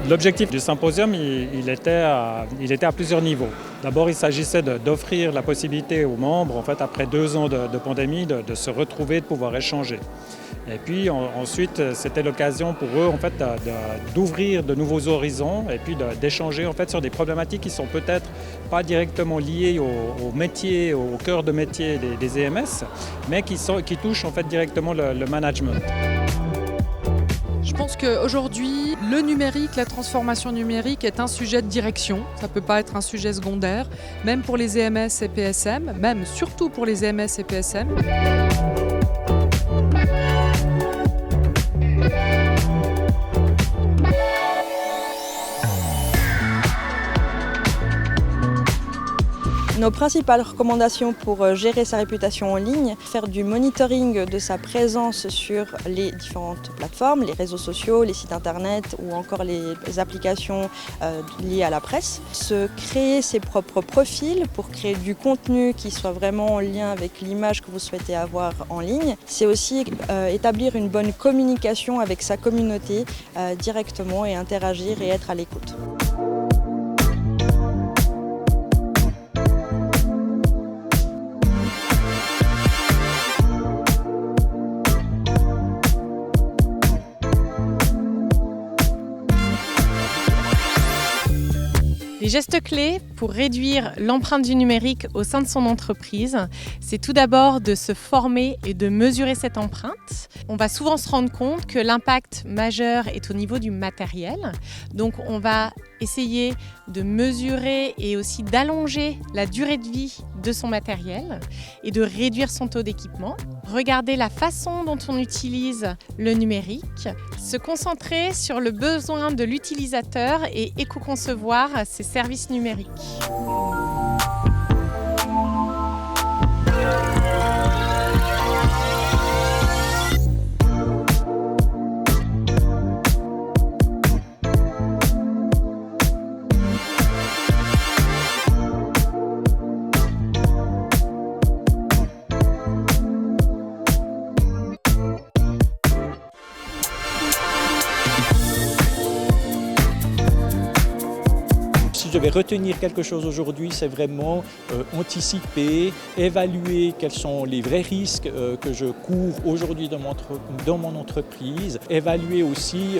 L'objectif du symposium, il était à plusieurs niveaux. D'abord, il s'agissait d'offrir la possibilité aux membres, en fait, après 2 ans de pandémie, de se retrouver, de pouvoir échanger. Et puis ensuite, c'était l'occasion pour eux en fait, d'ouvrir de nouveaux horizons et puis d'échanger en fait, sur des problématiques qui ne sont peut-être pas directement liées au métier, au cœur de métier des EMS, mais qui touchent en fait, directement le management. Je pense qu'aujourd'hui, le numérique, la transformation numérique est un sujet de direction. Ça ne peut pas être un sujet secondaire, même pour les EMS et PSM, même surtout pour les EMS et PSM. Nos principales recommandations pour gérer sa réputation en ligne, faire du monitoring de sa présence sur les différentes plateformes, les réseaux sociaux, les sites internet ou encore les applications liées à la presse. Se créer ses propres profils pour créer du contenu qui soit vraiment en lien avec l'image que vous souhaitez avoir en ligne. C'est aussi établir une bonne communication avec sa communauté directement et interagir et être à l'écoute. Les gestes clés pour réduire l'empreinte du numérique au sein de son entreprise, c'est tout d'abord de se former et de mesurer cette empreinte. On va souvent se rendre compte que l'impact majeur est au niveau du matériel. Donc on va essayer de mesurer et aussi d'allonger la durée de vie de son matériel et de réduire son taux d'équipement. Regarder la façon dont on utilise le numérique, se concentrer sur le besoin de l'utilisateur et éco-concevoir ses services numériques. Si je devais retenir quelque chose aujourd'hui, c'est vraiment anticiper, évaluer quels sont les vrais risques que je cours aujourd'hui dans mon entreprise, évaluer aussi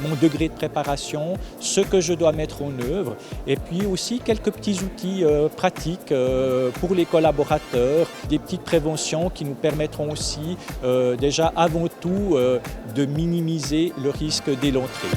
mon degré de préparation, ce que je dois mettre en œuvre, et puis aussi quelques petits outils pratiques pour les collaborateurs, des petites préventions qui nous permettront aussi déjà avant tout de minimiser le risque dès l'entrée.